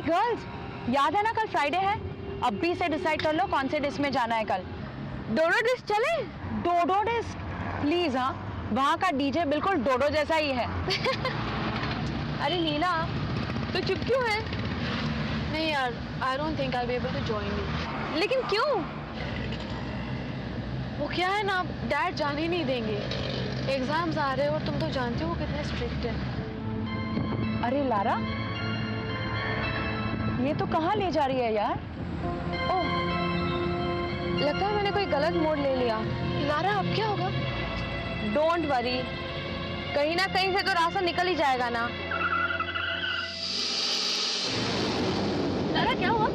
Girls, याद है ना कल फ्राइडे है? अभी से डिसाइड कर लो कौन से डिस्क में जाना है कल। डोडो डिस्क चले? डोडो डिस्क प्लीज। हाँ, वहाँ का डीजे बिल्कुल डोडो जैसा ही है। अरे लीला, तो चुप क्यों है? नहीं यार, I don't think I will be able to join you. लेकिन क्यों? वो क्या है ना, डैड जाने नहीं देंगे। एग्जाम्स आ रहे हैं और तुम तो जानती हो कितने स्ट्रिक्ट हैं। अरे लारा, ये तो कहाँ ले जा रही है यार? ओह, लगता है मैंने कोई गलत मोड़ ले लिया। लारा, अब क्या होगा? डोंट वरी, कहीं ना कहीं से तो रास्ता निकल ही जाएगा ना। लारा, क्या हुआ?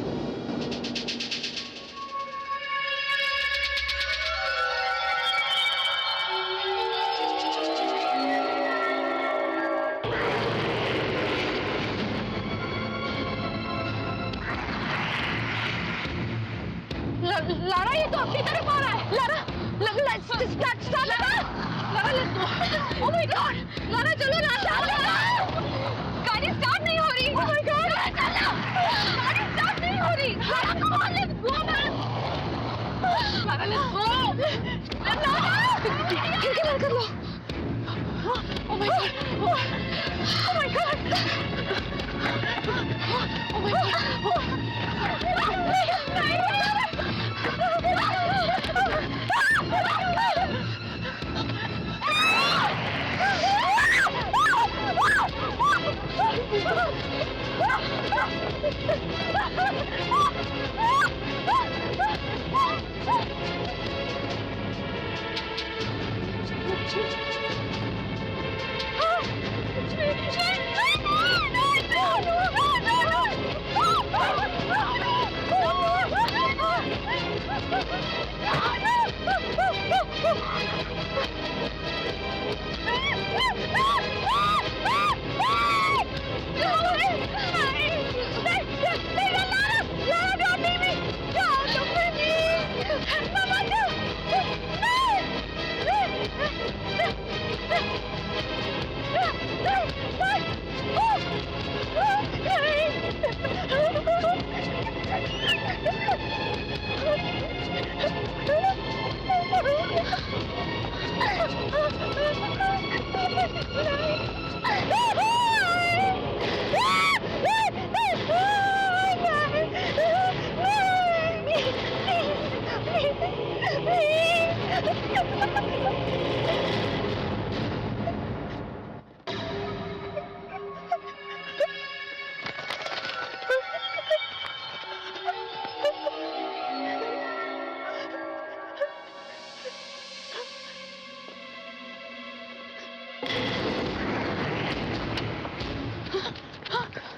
लारा, ये तो अपनी तरफ आ रहा है। Lara, oh my God, Lara चलो ना। गाड़ी स्टार्ट नहीं हो रही। ओह माय गॉड, गाड़ी स्टार्ट नहीं हो रही। Lara, come on, let's go man. Lara, let's go. Lara, खिड़की बंद कर लो। Oh my God, oh my God,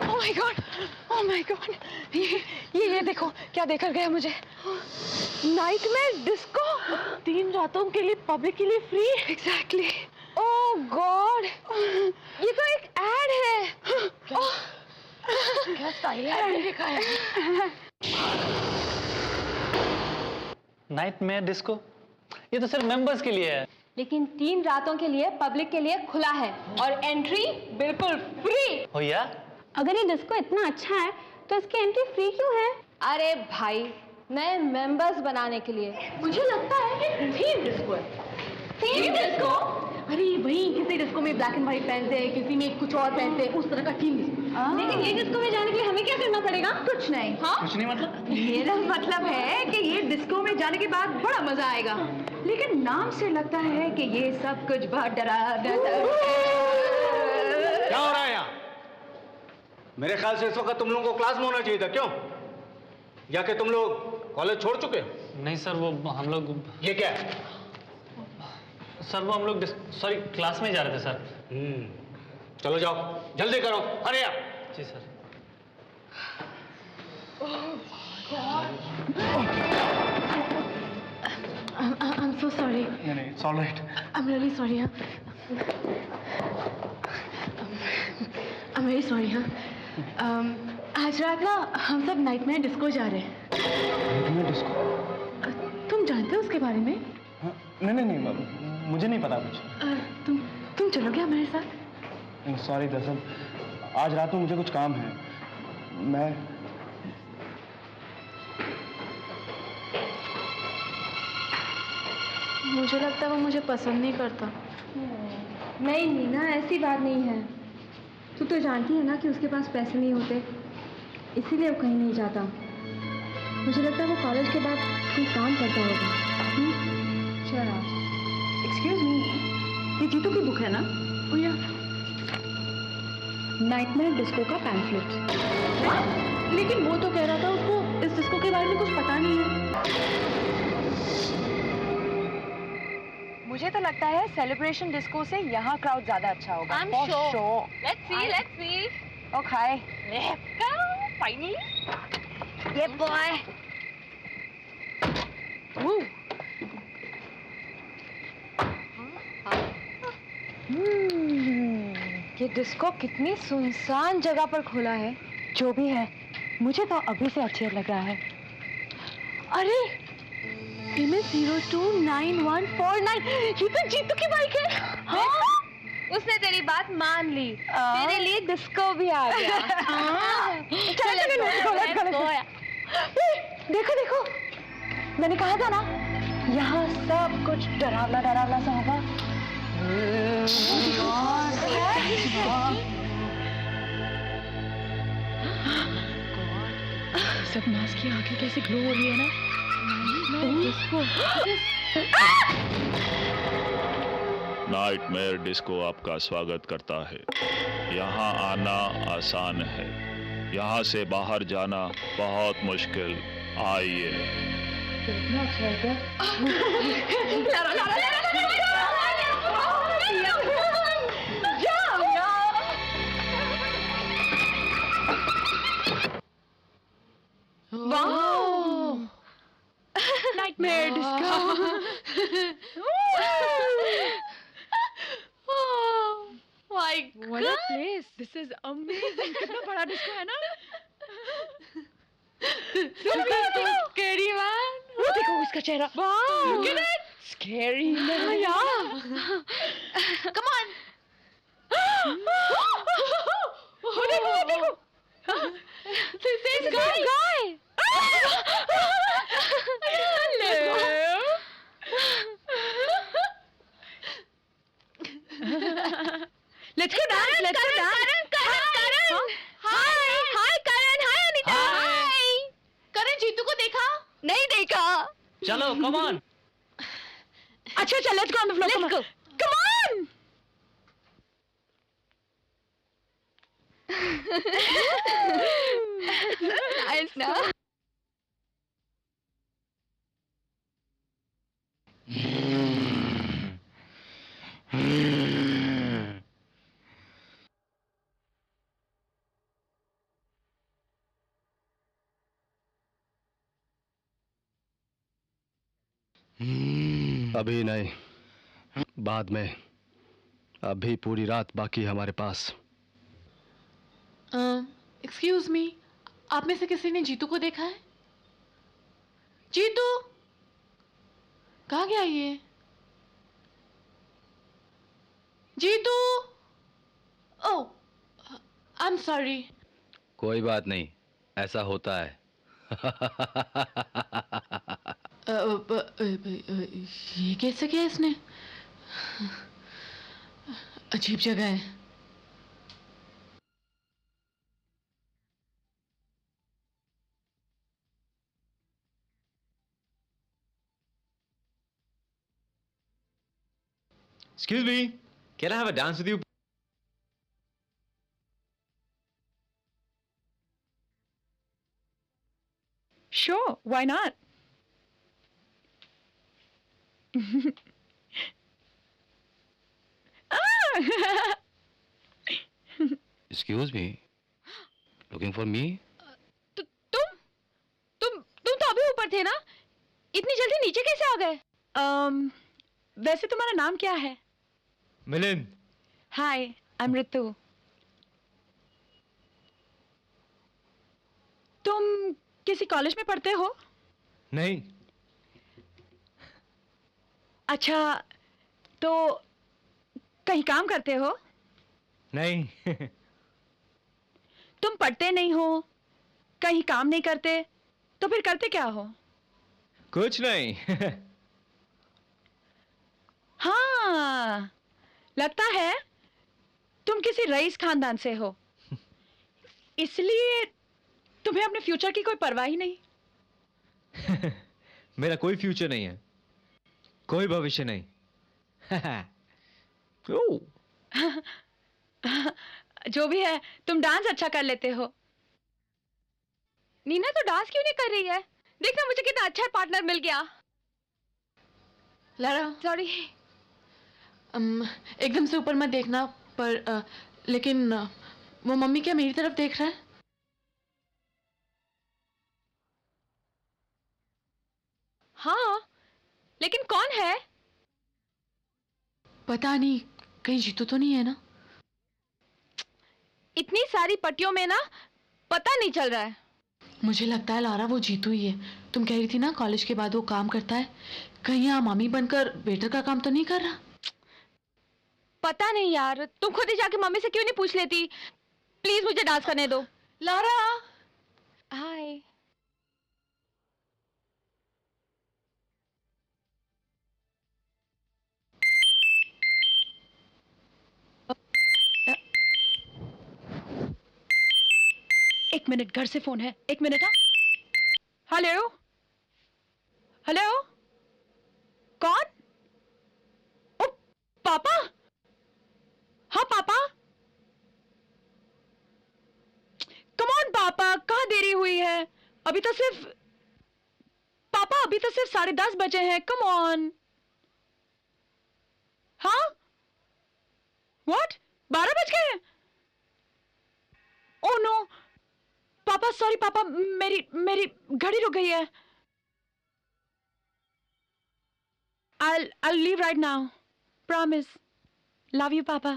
oh my God. Oh my God, ये देखो क्या देकर गया मुझे। नाइटमेयर डिस्को 3 रातों के लिए पब्लिक के लिए फ्री। एग्जैक्टली। ओह गॉड, ये तो एक एड है। क्या स्टाइल है लिखा है। नाइटमेयर डिस्को, ये तो सिर्फ मेंबर्स के लिए है। लेकिन 3 रातों के लिए पब्लिक के लिए खुला है और एंट्री बिल्कुल फ्री। हो या? अगर ये डिस्को इतना अच्छा है तो इसकी एंट्री फ्री क्यों है? अरे भाई, नए मेंबर्स बनाने के लिए। मुझे लगता है कि थीम डिस्को है। Theme disco? अरे वही, किसी डिस्को में ब्लैक एंड व्हाइट पहनते हैं, किसी में कुछ और पहनते हैं, उस तरह का थीम डिस्को। लेकिन ये डिस्को में जाने के लिए हमें क्या करना पड़ेगा? कुछ नहीं। हाँ? कुछ नहीं मतलब? मेरा मतलब है कि ये डिस्को में जाने के बाद बड़ा मजा आएगा, लेकिन नाम से लगता है कि ये सब कुछ बहुत डरावना। क्या हो रहा है यहाँ? मेरे ख्याल से इस वक्त तुम लोगों को क्लास में होना चाहिए था। क्यों? या कि तुम लोग कॉलेज छोड़ चुके हो? नहीं सर, वो हम लोग। ये क्या है? सर वो हम लोग सॉरी क्लास में जा रहे थे सर। चलो जाओ, जल्दी करो, अरे आप। जी सर। I'm so sorry. नहीं, it's all right. I'm really sorry. हाँ. I'm very sorry. हाँ. आज रात ना हम सब नाइटमेयर डिस्को जा रहे हैं। Nightmare disco? तुम जानते हो उसके बारे में? हाँ, नहीं, मुझे नहीं पता कुछ। तुम चलोगे हमारे साथ? सॉरी दरअसल आज रात में मुझे कुछ काम है, मैं मुझे लगता है वो मुझे पसंद नहीं करता। नहीं नीना, ऐसी बात नहीं है। तू तो जानती है ना कि उसके पास पैसे नहीं होते, इसीलिए वो कहीं नहीं जाता। मुझे लगता है वो कॉलेज के बाद कोई काम करता होगा। चलो, एक्सक्यूज मी, ये जीतू की बुक है ना? ओ या, नाइटमेयर डिस्को का पैम्फलेट। लेकिन वो तो कह रहा था उसको इस डिस्को के बारे में कुछ पता नहीं है। मुझे तो लगता है सेलिब्रेशन डिस्को से यहाँ क्राउड ज्यादा अच्छा होगा। I'm sure. Let's see. Okay. Let's go. Finally. Yeah, boy. Woo. ये डिस्को कितनी सुनसान जगह पर खुला है। जो भी है, मुझे तो अभी से अच्छा लग रहा है। अरे MS029149, ये तो जीतू की बाइक है। हाँ? उसने तेरी बात मान ली। तेरे लिए डिस्को भी आ गया। देखो देखो, मैंने कहा था ना, यहाँ सब कुछ डरावना डरावना सा होगा। सब नाच की आंखें कैसे ग्लो हो रही है ना। नाइटमेयर डिस्को आपका स्वागत करता है। यहाँ आना आसान है, यहाँ से बाहर जाना बहुत मुश्किल। आइए। Nightmare disco. My What a place! This is amazing. कितना बड़ा डिस्को है ना? Scary man. वो देखो उसका चेहरा. Wow. Look at it. Scary man. Yeah. Come on. वो देखो. This guy. Hello. Let's go dance. Let's go dance. Karan. Hi, Karan. Hi, Anita. Hi. करण जीतू को देखा? नहीं देखा। चलो कम ऑन। अच्छा चल, let's go on the floor. Let's go. Come on. Nice ना? अभी नहीं, बाद में। अभी पूरी रात बाकी है हमारे पास। एक्सक्यूज मी, आप में से किसी ने जीतू को देखा है? जीतू कहाँ गया ये? जीतू, ओह आई एम सॉरी। कोई बात नहीं, ऐसा होता है। ये कैसे किया इसने? अजीब जगह है। Excuse me, can I have a dance with you? Sure, why not? Excuse me, looking for me? तुम तो अभी ऊपर थे ना? इतनी जल्दी नीचे कैसे आ गए? वैसे तुम्हारा नाम क्या है? मिलिंद। हाय, आई एम ऋतु। तुम किसी कॉलेज में पढ़ते हो? नहीं। अच्छा, तो कहीं काम करते हो? नहीं। तुम पढ़ते नहीं हो, कहीं काम नहीं करते तो फिर करते क्या हो? कुछ नहीं. हाँ, लगता है तुम किसी रईस खानदान से हो, इसलिए तुम्हें अपने फ्यूचर की कोई परवाह ही नहीं. मेरा कोई फ्यूचर नहीं है, कोई भविष्य नहीं. ओह. जो भी है, तुम डांस अच्छा कर लेते हो. नीना तो डांस क्यों नहीं कर रही है? देखना मुझे कितना अच्छा पार्टनर मिल गया. Lara, sorry. एकदम से ऊपर मत देखना, पर लेकिन वो मम्मी क्या मेरी तरफ देख रहा है? हाँ, लेकिन कौन है? पता नहीं, कहीं जीतू तो नहीं है ना? इतनी सारी पट्टियों में ना पता नहीं चल रहा है. मुझे लगता है लारा वो जीतू ही है. तुम कह रही थी ना कॉलेज के बाद वो काम करता है, कहीं यहाँ मामी बनकर वेटर का काम तो नहीं कर रहा? पता नहीं यार, तुम खुद ही जाके मम्मी से क्यों नहीं पूछ लेती? प्लीज मुझे डांस करने दो. लारा. हाय. एक मिनट, घर से फोन है. एक मिनट. हाँ, हेलो हेलो, कौन? ओ पापा. हाँ पापा. कम ऑन पापा, कहाँ देरी हुई है? अभी तो सिर्फ 10:30 बजे हैं. Come on. हाँ, व्हाट? 12 बज गए हैं? ओह नो पापा, सॉरी पापा, मेरी घड़ी रुक गई है. I'll leave right now. Promise. Love you, पापा.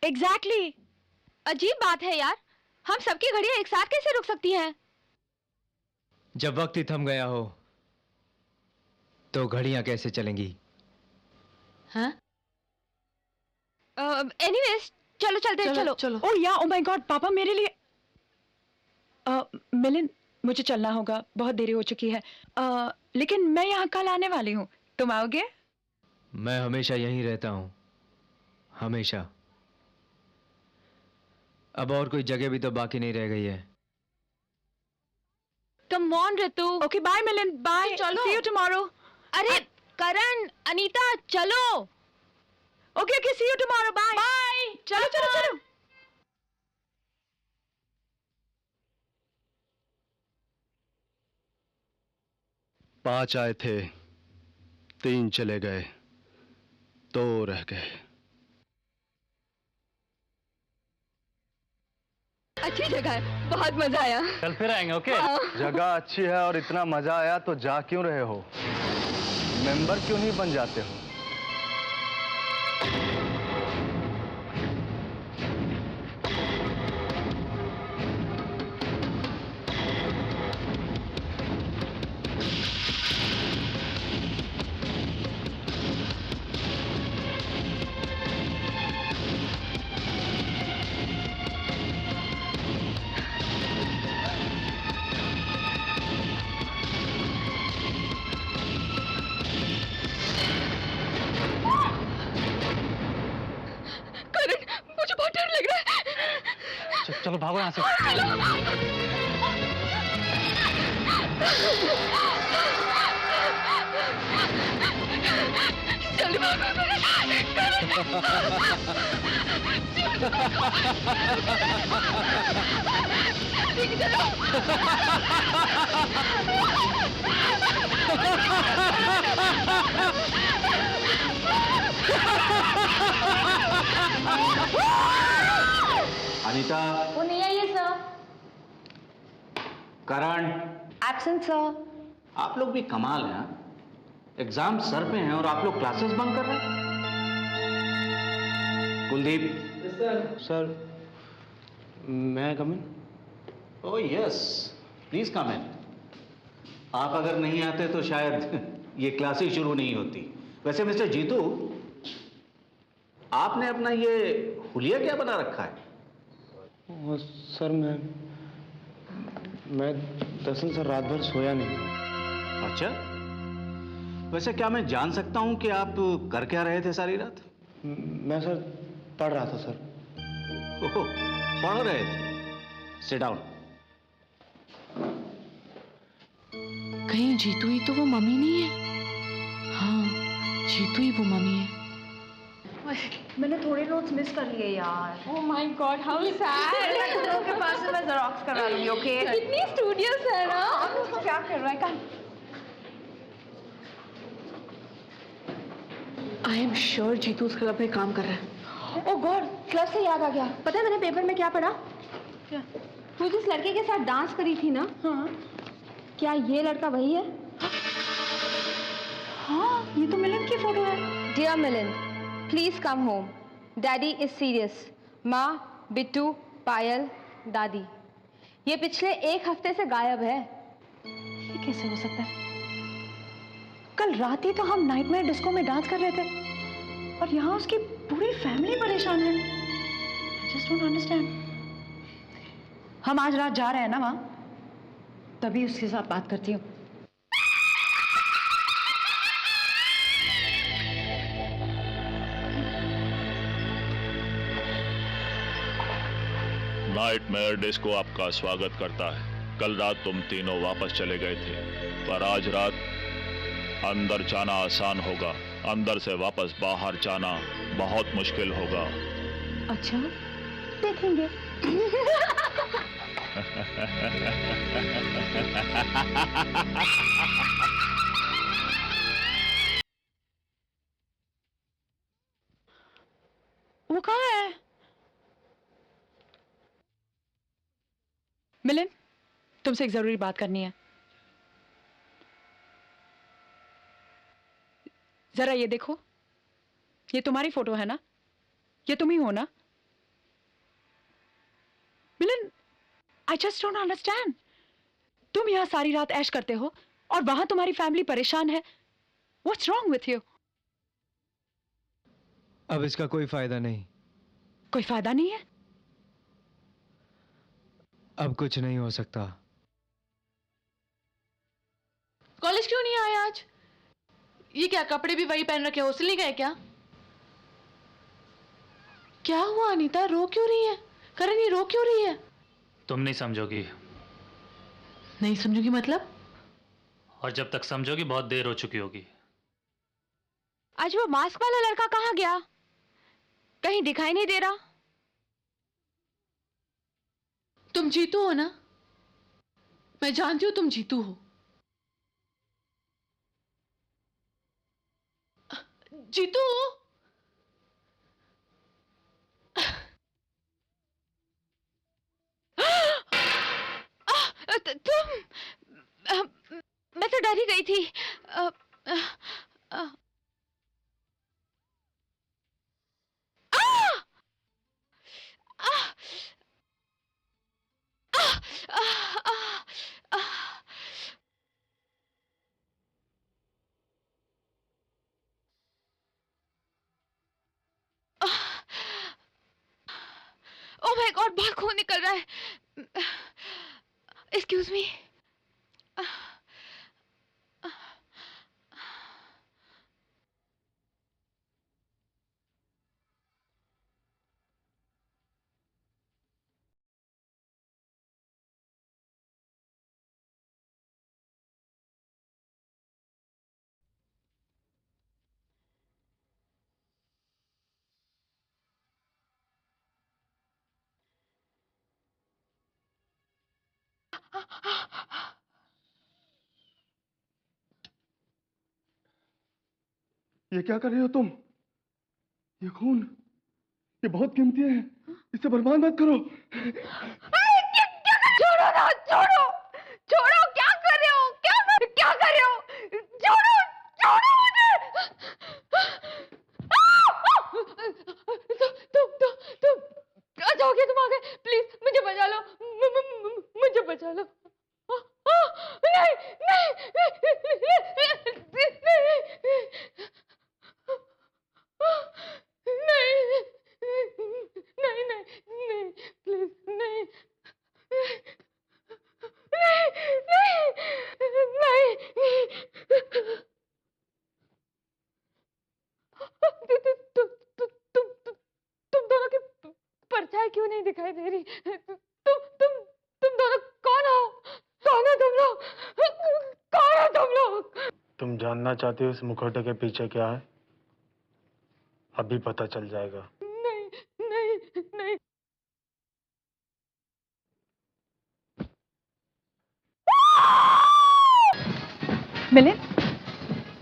Exactly. अजीब बात है यार, हम सबकी घड़ियां एक साथ कैसे रुक सकती हैं? जब वक्त ही थम गया हो तो घड़ियां कैसे चलेंगी? हाँ? एनीवेज, चलो चलते हैं. चलो चलो. ओह या, ओह माय गॉड पापा, मेरे लिए मिलिंद, मुझे चलना होगा, बहुत देरी हो चुकी है. लेकिन मैं यहाँ कल आने वाली हूँ. तुम आओगे? मैं हमेशा यहीं रहता हूं, हमेशा. अब और कोई जगह भी तो बाकी नहीं रह गई है. Come on Ritu. Okay bye Milind, bye. चलो. See you tomorrow. अरे करण, अनीता, चलो. Okay okay, see you tomorrow. Bye bye. चलो चलो चलो. पांच आए थे, 3 चले गए, 2 रह गए. अच्छी जगह है, बहुत मजा आया. कल फिर आएंगे. ओके. जगह अच्छी है और इतना मजा आया तो जा क्यों रहे हो? मेंबर क्यों नहीं बन जाते हो? मुझे बहुत डर लग रहा है. चलो भागो यहाँ से. जल्दी भागो. ठीक है, चलो. अनीता. वो नहीं आई है सर. करण. Absent sir. आप लोग भी कमाल हैं. एग्जाम सर पे हैं और आप लोग क्लासेस बंक कर रहे हैं. कुलदीप. सर, मैं कम इन? ओह यस, प्लीज कम इन. आप अगर नहीं आते तो शायद ये क्लासेस शुरू नहीं होती. वैसे मिस्टर जीतू, आपने अपना ये हुलिया क्या बना रखा है? वो सर मैं दरअसल सर रात भर सोया नहीं। अच्छा, वैसे क्या मैं जान सकता हूं कि आप कर क्या रहे थे सारी रात? मैं सर पढ़ रहा था सर। ओह, पढ़ रहे थे। Sit down. कहीं जीतू ही तो वो मम्मी नहीं है? हाँ, जीतू ही वो मम्मी है। मैंने थोड़े नोट्स मिस कर लिए यार। ओह माय गॉड, हाउ सैड। तुम लोग के पास से मैं जेरोक्स करा लूंगी, ओके? कितनी स्टूडियस है ना। क्या कर रहा है काम? आई एम श्योर जीतू उस क्लब में काम कर रहा है। ओह गॉड, क्लब से याद आ गया। पता है मैंने पेपर में क्या पढ़ा? क्या? तू जिस लड़के के साथ डांस करी थी ना, हाँ क्या ये लड़का वही है? हाँ, ये तो मिलन की फोटो है। Dear Milind, please come home, daddy is serious. माँ, बिट्टू, पायल, दादी, ये पिछले 1 हफ्ते से गायब है। ये कैसे हो सकता है? कल रात ही तो हम नाइटमेयर डिस्को में डांस कर रहे थे और यहाँ उसकी पूरी फैमिली परेशान है। I just don't understand. हम आज रात जा रहे हैं ना वहाँ, तभी उसके साथ बात करती हूँ। नाइटमेयर डिस्को आपका स्वागत करता है। कल रात तुम तीनों वापस चले गए थे, पर आज रात अंदर जाना आसान होगा, अंदर से वापस बाहर जाना बहुत मुश्किल होगा। अच्छा, देखेंगे। वो कहाँ है? मिलन, तुमसे एक जरूरी बात करनी है। जरा ये देखो, ये तुम्हारी फोटो है ना? ये तुम ही हो ना? मिलन, आई जस्ट डोंट अंडरस्टैंड। तुम यहाँ सारी रात ऐश करते हो और वहां तुम्हारी फैमिली परेशान है। What's wrong with you? अब इसका कोई फायदा नहीं। कोई फायदा नहीं है? अब कुछ नहीं हो सकता। कॉलेज क्यों नहीं आए आज? ये क्या, कपड़े भी वही पहन रखे, हॉस्टल नहीं गए क्या? क्या हुआ अनीता, रो क्यों रही है? करण, ये रो क्यों रही है? तुम नहीं समझोगी, नहीं समझोगी मतलब? और जब तक समझोगी बहुत देर हो चुकी होगी। आज वो मास्क वाला लड़का कहाँ गया? कहीं दिखाई नहीं दे रहा। तुम जीतू हो ना? मैं जानती हूं तुम जीतू हो। जीतू, तुम, मैं तो डर ही गई थी। ओह माय गॉड, बहुत खून निकल रहा है। Excuse me. ये क्या कर रहे हो तुम? ये खून, ये बहुत कीमती है, इसे बर्बाद मत करो। छोड़ो ना, छोड़ो, छोड़ो, क्या कर रहे हो? क्या कर रहे हो? छोड़ो, छोड़ो मुझे। तुम अच्छा हो गया, तुम आ गए। प्लीज मुझे बचा लो, मुझे बचा लो। नहीं, नहीं, नहीं, दिखाई दे रही। तुम दोनों कौन हो? कौन हो तुम लोग? कौन हो तुम लोग? तुम जानना चाहती हो इस मुखौटे के पीछे क्या है? अभी पता चल जाएगा। नहीं नहीं नहीं। मिलिंद,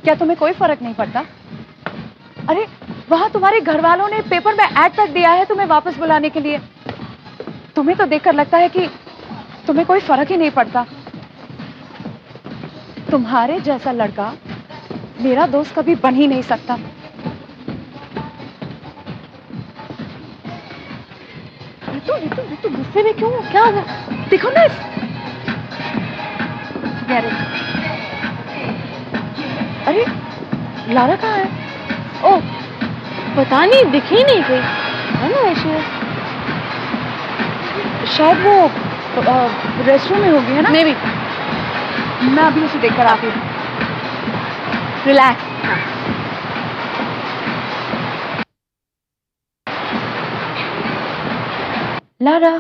क्या तुम्हें कोई फर्क नहीं पड़ता? अरे वहां तुम्हारे घर वालों ने पेपर में ऐड तक दिया है तुम्हें वापस बुलाने के लिए। तुम्हें तो देखकर लगता है कि तुम्हें कोई फर्क ही नहीं पड़ता। तुम्हारे जैसा लड़का मेरा दोस्त कभी बन ही नहीं सकता। तू गुस्से में क्यों? क्या हो गया? देखो ना, अरे लारा कहाँ है? ओह पता नहीं, दिख ही नहीं गई है ना ऐसे। शायद वो रेस्टरूम में होगी, है ना? Maybe। मैं अभी उसे देखकर आती हूँ। Relax. Lara,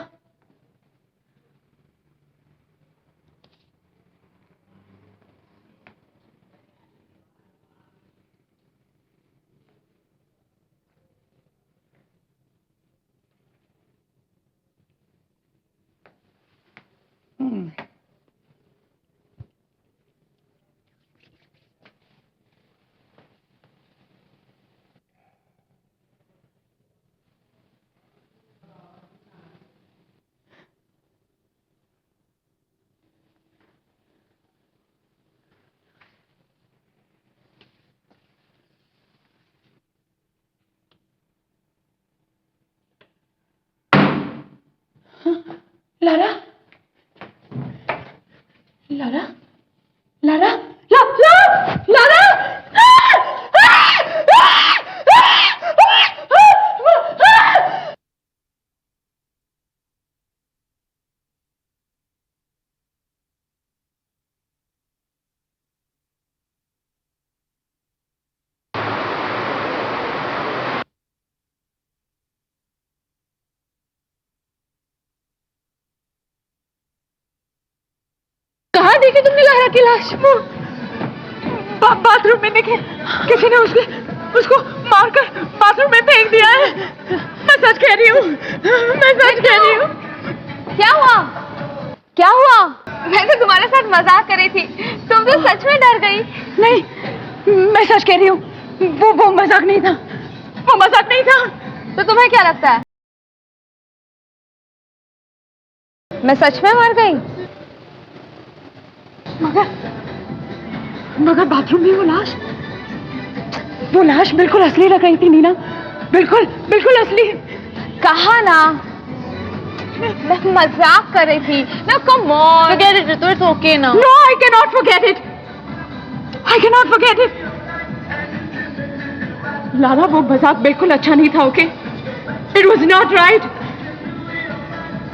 Lara, Lara, Lara, Lara. कहाँ देखी तुमने लारा की लाश? बाथरूम में देखे, किसी ने उसको मारकर बाथरूम में फेंक दिया है। मैं सच कह रही हूँ, मैं सच कह रही हूँ। क्या हुआ? क्या हुआ? मैं तो तुम्हारे साथ मजाक कर रही थी, तुम तो सच में डर गई। नहीं, मैं सच कह रही हूँ, वो मजाक नहीं था, वो मजाक नहीं था। तो तुम्हें क्या लगता है, मैं सच में मर गई? मगर बाथरूम में वो लाश बिल्कुल असली लग रही थी नीना, बिल्कुल बिल्कुल असली। कहा ना, मैं मजाक कर रही थी ना। Come on, forget it, Ritu, it's okay now. No, I cannot forget it. I cannot forget it. Lara, वो मजाक बिल्कुल अच्छा नहीं था, okay? It was not right.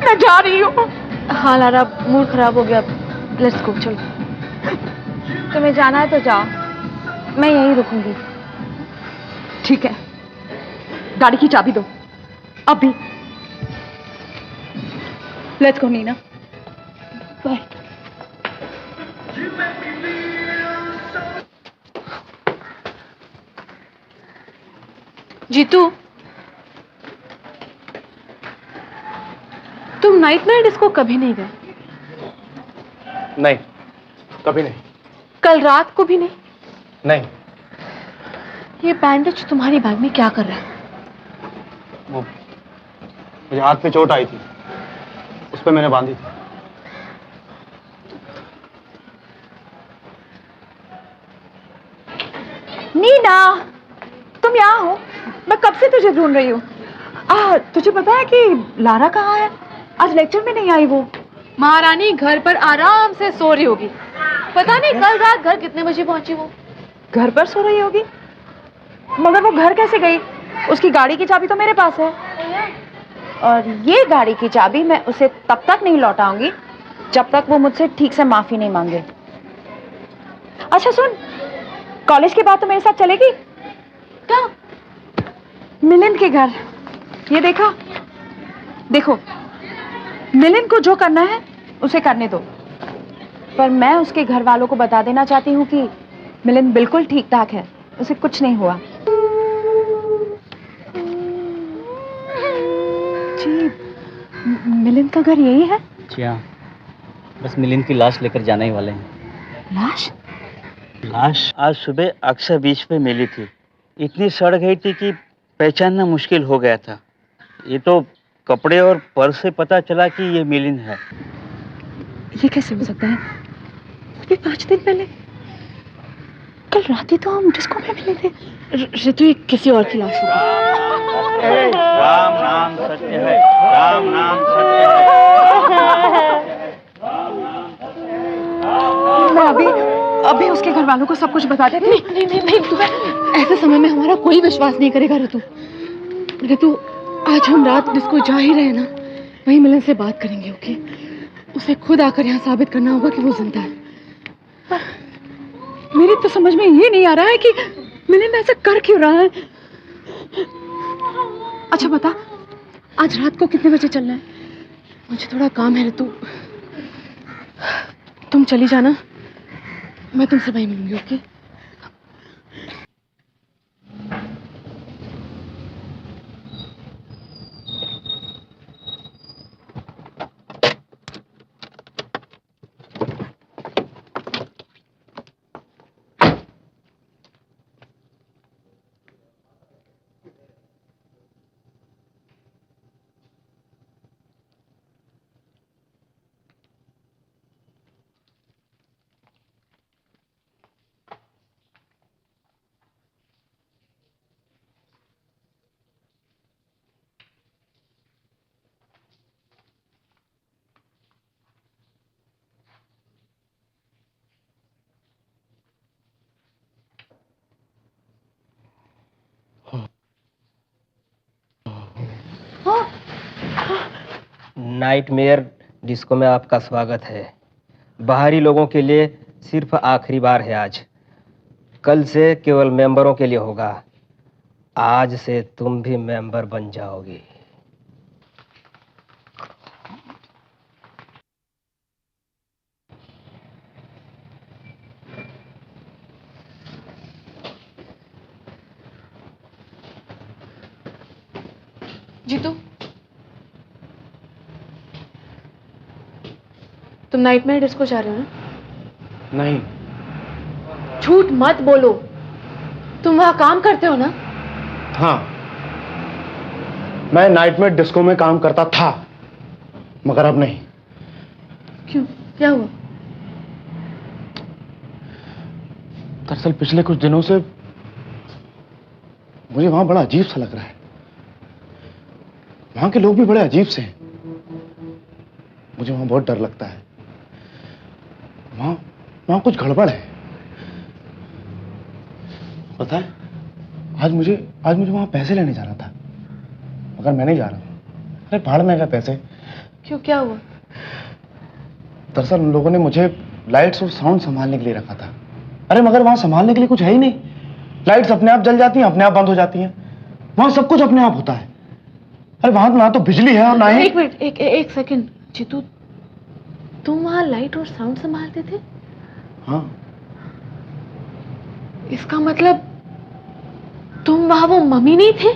मैं जा रही हूँ। हाँ लारा, मूड खराब हो गया, लेट्स गो, चलो। तुम्हें जाना है तो जाओ, मैं यहीं रुकूंगी। ठीक है, गाड़ी की चाबी दो अभी। Let's go Nina, bye. Jeetu, तुम नाइट डिस्को कभी नहीं गए? नहीं, कभी नहीं। कल रात को भी नहीं? नहीं। ये बैंडेज तुम्हारी बैग में क्या कर रहा है? वो मुझे हाथ पे चोट आई थी, उस पे मैंने बांधी थी। नीना, तुम यहाँ हो? मैं कब से तुझे ढूंढ रही हूँ। तुझे पता है कि लारा कहाँ है? आज लेक्चर में नहीं आई वो। महारानी घर पर आराम से सो रही होगी। पता नहीं कल रात घर कितने बजे पहुंची वो। घर पर सो रही होगी? मगर वो घर कैसे गई? उसकी गाड़ी की चाबी तो मेरे पास है, और ये गाड़ी की चाबी मैं उसे तब तक नहीं लौटाऊंगी जब तक वो मुझसे ठीक से माफी नहीं मांगे। अच्छा सुन, कॉलेज के बाद तो मेरे साथ चलेगी? क्या? मिलिंद के घर। ये देखो, मिलिंद को जो करना है उसे करने दो, पर मैं उसके घर वालों को बता देना चाहती हूँ कि मिलिंद बिल्कुल ठीक ठाक है, उसे कुछ नहीं हुआ। जी, मिलिंद का घर यही है? जी हाँ, बस मिलिंद की लाश लेकर जाने ही वाले हैं। लाश? लाश आज सुबह अक्सर बीच पे मिली थी। इतनी सड़ गई थी कि पहचानना मुश्किल हो गया था। ये तो कपड़े और पर्स से पता चला कि ये मिलिंद है। ये कैसे हो सकता है? अभी 5 दिन पहले, कल रात ही तो हम डिस्को में मिले थे। ऋतु, ये किसी और की लाश होगी। राम नाम सत्य है, राम नाम सत्य है। मैं अभी उसके घर वालों को सब कुछ बता देती। नहीं, तुम्हें ऐसे समय में हमारा कोई विश्वास नहीं करेगा ऋतु, आज हम रात डिस्को जा ही रहे ना, वहीं मिलन से बात करेंगे, ओके? उसे खुद आकर यहाँ साबित करना होगा कि वो जिंदा है। पर मेरी तो समझ में ये नहीं आ रहा है कि मिलन ऐसा कर क्यों रहा है। अच्छा बता, आज रात को कितने बजे चलना है? मुझे थोड़ा काम है ऋतु, तुम चली जाना, मैं तुमसे वहीं मिलूंगी, ओके? नाइटमेयर डिस्को में आपका स्वागत है। बाहरी लोगों के लिए सिर्फ आखिरी बार है आज। कल से केवल मेंबरों के लिए होगा। आज से तुम भी मेंबर बन जाओगी। जीतू, तुम नाइटमेयर डिस्को जा रहे हो ना? नहीं। झूठ मत बोलो, तुम वहां काम करते हो ना? हाँ, मैं नाइटमेयर डिस्को में काम करता था, मगर अब नहीं। क्यों, क्या हुआ? दरअसल पिछले कुछ दिनों से मुझे वहां बड़ा अजीब सा लग रहा है। वहां के लोग भी बड़े अजीब से हैं। मुझे वहां बहुत डर लगता है। वहां कुछ गड़बड़ है। पता है, आज मुझे वहां पैसे लेने जाना था, मगर मैं नहीं जा रहा हूं। अरे भाड़ में गए पैसे। क्यों, क्या हुआ? दरअसल उन लोगों ने मुझे लाइट्स और साउंड संभालने के लिए रखा था। अरे मगर वहां संभालने के लिए कुछ है ही नहीं। लाइट्स अपने आप जल जाती हैं, अपने आप बंद हो जाती हैं। वहां सब कुछ अपने आप होता है। अरे वहां ना तो बिजली है और ना ही। एक मिनट, एक सेकंड। जीतू, तुम वहां लाइट और साउंड संभालते थे? हाँ। इसका मतलब तुम वहां वो मम्मी नहीं थे?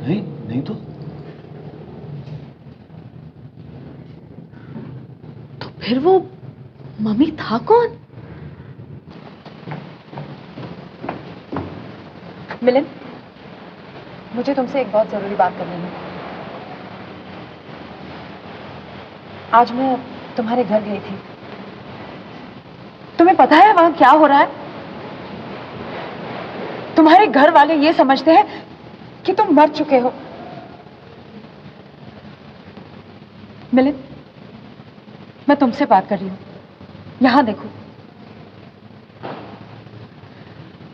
नहीं तो फिर वो मम्मी था कौन? मिलिंद, मुझे तुमसे एक बहुत जरूरी बात करनी है। आज मैं तुम्हारे घर गई थी। तुम्हें पता है वहां क्या हो रहा है? तुम्हारे घर वाले ये समझते हैं कि तुम मर चुके हो। मिलिंद, मैं तुमसे बात कर रही हूं। यहां देखो।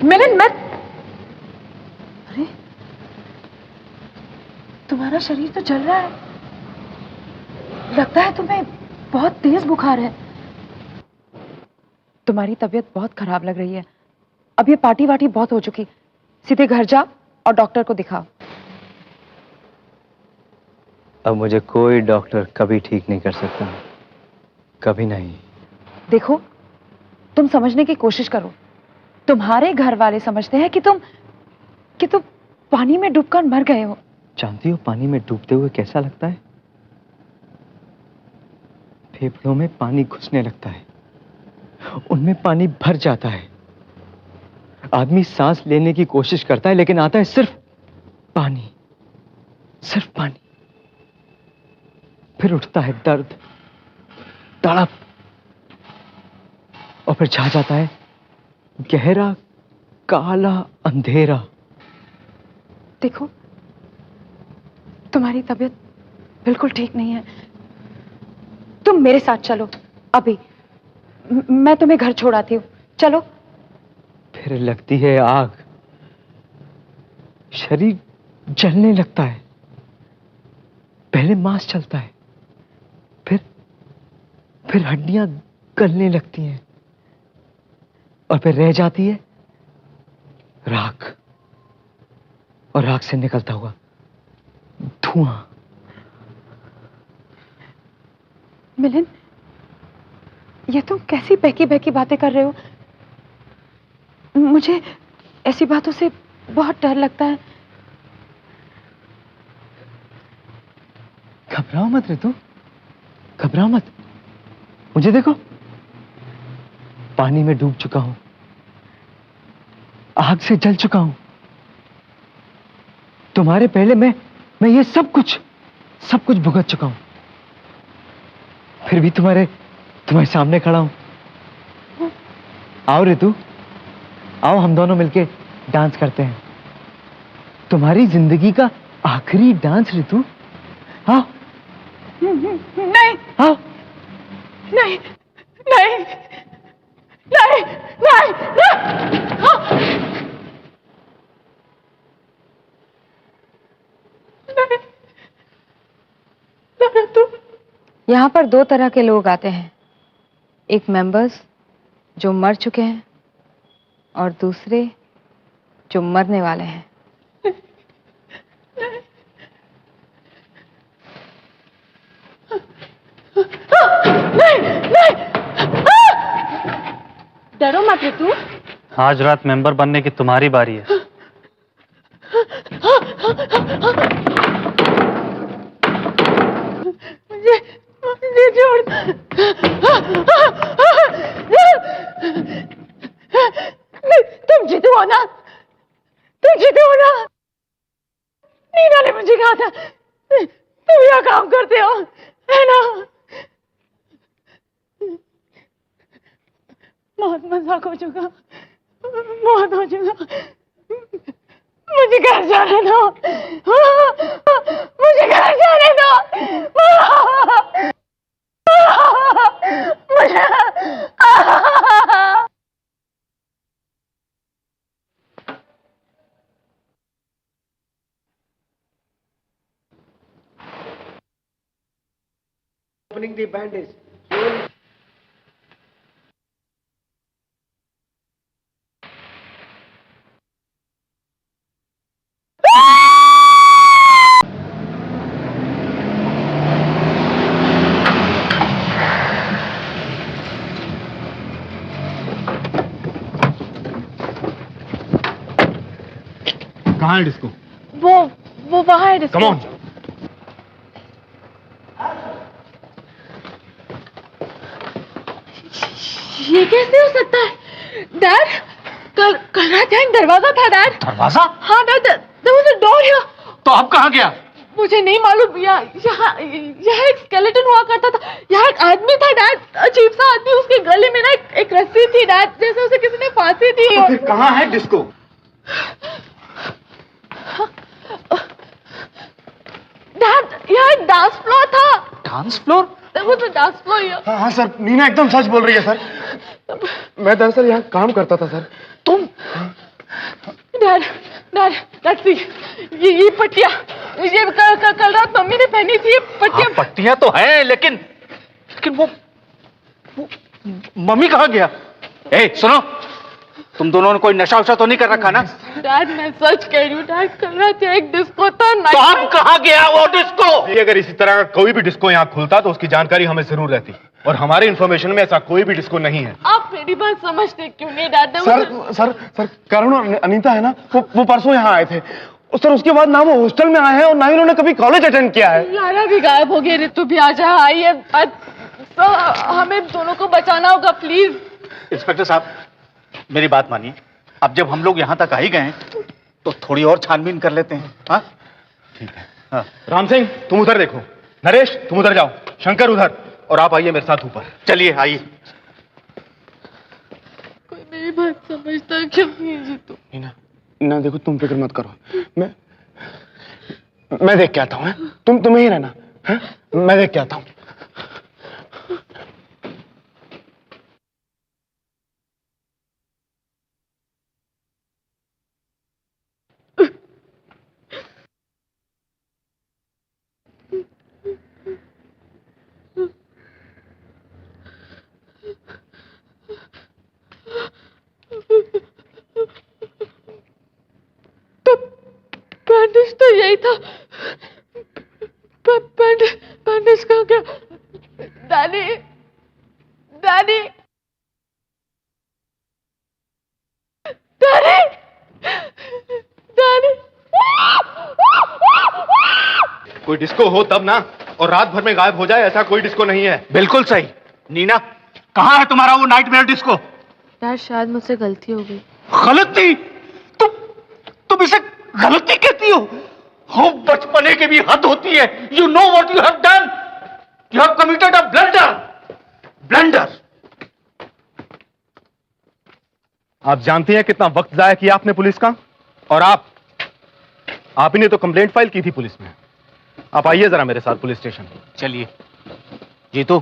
मिलिंद, अरे तुम्हारा शरीर तो जल रहा है। लगता है तुम्हें बहुत तेज बुखार है। तुम्हारी तबीयत बहुत खराब लग रही है। अब ये पार्टी वार्टी बहुत हो चुकी। सीधे घर जा और डॉक्टर को दिखाओ। अब मुझे कोई डॉक्टर कभी ठीक नहीं कर सकता, कभी नहीं। देखो, तुम समझने की कोशिश करो। तुम्हारे घर वाले समझते हैं कि तुम पानी में डूबकर मर गए हो। जानती हो पानी में डूबते हुए कैसा लगता है? फेफड़ों में पानी घुसने लगता है, उनमें पानी भर जाता है। आदमी सांस लेने की कोशिश करता है लेकिन आता है सिर्फ पानी, सिर्फ पानी। फिर उठता है दर्द, तड़प, और फिर छा जाता है गहरा काला अंधेरा। देखो, तुम्हारी तबीयत बिल्कुल ठीक नहीं है। तुम मेरे साथ चलो अभी, मैं तुम्हें घर छोड़ आती हूँ। चलो। फिर लगती है आग, शरीर जलने लगता है। पहले मांस चलता है, फिर हड्डियां गलने लगती हैं, और फिर रह जाती है राख, और राख से निकलता हुआ धुआं। मिलिंद, ये तुम कैसी बहकी बहकी बातें कर रहे हो? मुझे ऐसी बातों से बहुत डर लगता है। घबराओ मत रितु, घबराओ मत। मुझे देखो, पानी में डूब चुका हूं, आग से जल चुका हूं। तुम्हारे पहले मैं ये सब कुछ भुगत चुका हूं। फिर भी तुम्हारे सामने खड़ा हूं। आओ रितु, आओ हम दोनों मिलके डांस करते हैं। तुम्हारी जिंदगी का आखिरी डांस रितु। आओ। नहीं। आओ। नहीं, नहीं, नहीं, नहीं, नहीं। यहाँ पर दो तरह के लोग आते हैं, एक मेंबर्स जो मर चुके हैं और दूसरे जो मरने वाले हैं। डरो मत रितु। आज रात मेंबर बनने की तुम्हारी बारी है। मुझे छोड़। तुम जीतू हो ना? तुम जीतू हो ना? नीना ने मुझे कहा था तुम यहाँ काम करते हो, है ना? बहुत मजाक हो चुका, बहुत हो चुका। मुझे घर जाने दो, मुझे घर जाने दो। मुझे Opening the bandage. कहाँ है डिस्को? वो वहाँ है डिस्को। Come on. ये कैसे हो सकता है डैड? कल रात यहाँ दरवाजा था डैड। दरवाजा? हाँ dad, there was a door here। तो अब कहाँ गया? मुझे नहीं मालूम। यहाँ एक स्केलेटन हुआ करता था। यहाँ एक आदमी था डैड, अजीब सा आदमी। उसके गले में ना एक रस्सी थी डैड, जैसे उसे किसी ने फांसी दी। तो फिर कहाँ है डिस्को? डैड, यहाँ एक डांस फ्लोर था। Dance floor? वो तो डांस फ्लोर ही है। हाँ सर, नीना एकदम सच बोल रही है सर। मैं दरअसल यहाँ काम करता था सर। तुम? डैड, सी, ये पट्टियाँ, ये कल रात मम्मी ने पहनी थी। ये पट्टियाँ। हाँ, पट्टियाँ तो हैं, लेकिन वो मम्मी कहाँ गया? ए, सुनो, तुम दोनों ने कोई नशा वशा तो नहीं कर रखा ना? डैड मैं सच कह रही हूँ डैड, कल रात यहाँ एक डिस्को था। तो अब कहाँ गया वो डिस्को? अगर इसी तरह का कोई भी डिस्को यहाँ खुलता तो उसकी जानकारी हमें जरूर रहती, और हमारे इंफॉर्मेशन में ऐसा कोई भी डिस्को नहीं है। आप मेरी बात समझते क्यों नहीं डैड? सर करुण और अनीता है ना, वो परसों यहाँ आए थे। सर उसके बाद ना वो हॉस्टल में आए हैं और ना ही उन्होंने कभी कॉलेज अटेंड किया है। लारा भी गायब हो गई, ऋतु भी आ जा आई है। तो हमें दोनों को बचाना होगा प्लीज। इंस्पेक्टर साहब मेरी बात मानिए, अब जब हम लोग यहाँ तक आ ही गए हैं तो थोड़ी और छानबीन कर लेते हैं। हाँ ठीक है। हाँ। राम सिंह तुम उधर देखो, नरेश तुम उधर जाओ, शंकर उधर, और आप आइए मेरे साथ ऊपर। चलिए आइए। कोई मेरी बात समझता क्यों नहीं जीतू? ना देखो तुम फिक्र मत करो, मैं देख के आता हूँ। तुम्हें ही रहना है, मैं देख के आता हूँ। बैंडेज तो यही था। बैंडेज कहाँ गया? Daddy daddy daddy daddy. कोई डिस्को हो तब ना, और रात भर में गायब हो जाए, ऐसा कोई डिस्को नहीं है। बिल्कुल सही। नीना कहाँ है तुम्हारा वो नाइटमेयर डिस्को? डैड शायद मुझसे गलती हो गई। गलती? तुम इसे गलती कहती हो? हो बचपने की भी हद होती है। You know what you have done? You have committed a blunder. आप जानती हैं कितना वक्त जाया किया आपने पुलिस का, और आप ही ने तो कंप्लेंट फाइल की थी पुलिस में। आप आइए जरा मेरे साथ पुलिस स्टेशन। चलिए जीतू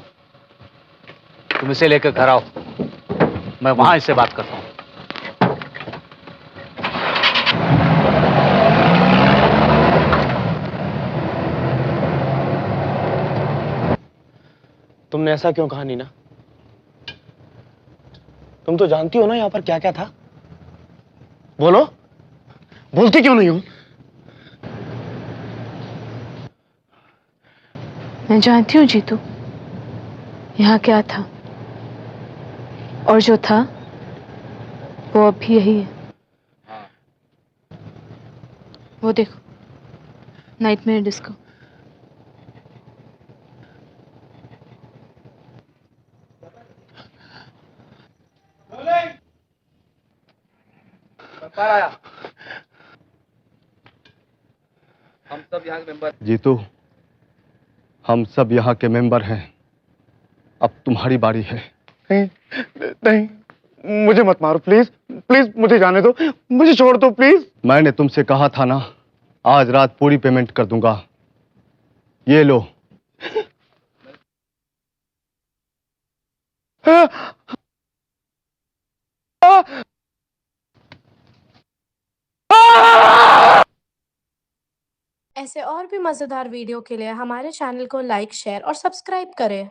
तुम इसे लेकर घर आओ, मैं वहां इससे बात करता हूं। तुमने ऐसा क्यों कहा नीना? तुम तो जानती हो ना यहां पर क्या क्या था। बोलो, बोलती क्यों नहीं हो? मैं जानती हूँ जीतू यहाँ क्या था, और जो था वो अब भी यही है। वो देखो नाइटमेयर डिस्को। हम सब यहाँ के मेंबर। जीतू हम सब यहाँ के मेंबर हैं, अब तुम्हारी बारी है। नहीं, मुझे मत मारो प्लीज, प्लीज मुझे जाने दो, मुझे छोड़ दो प्लीज। मैंने तुमसे कहा था ना, आज रात पूरी पेमेंट कर दूंगा। ये लो। ऐसे और भी मजेदार वीडियो के लिए हमारे चैनल को लाइक, शेयर और सब्सक्राइब करें।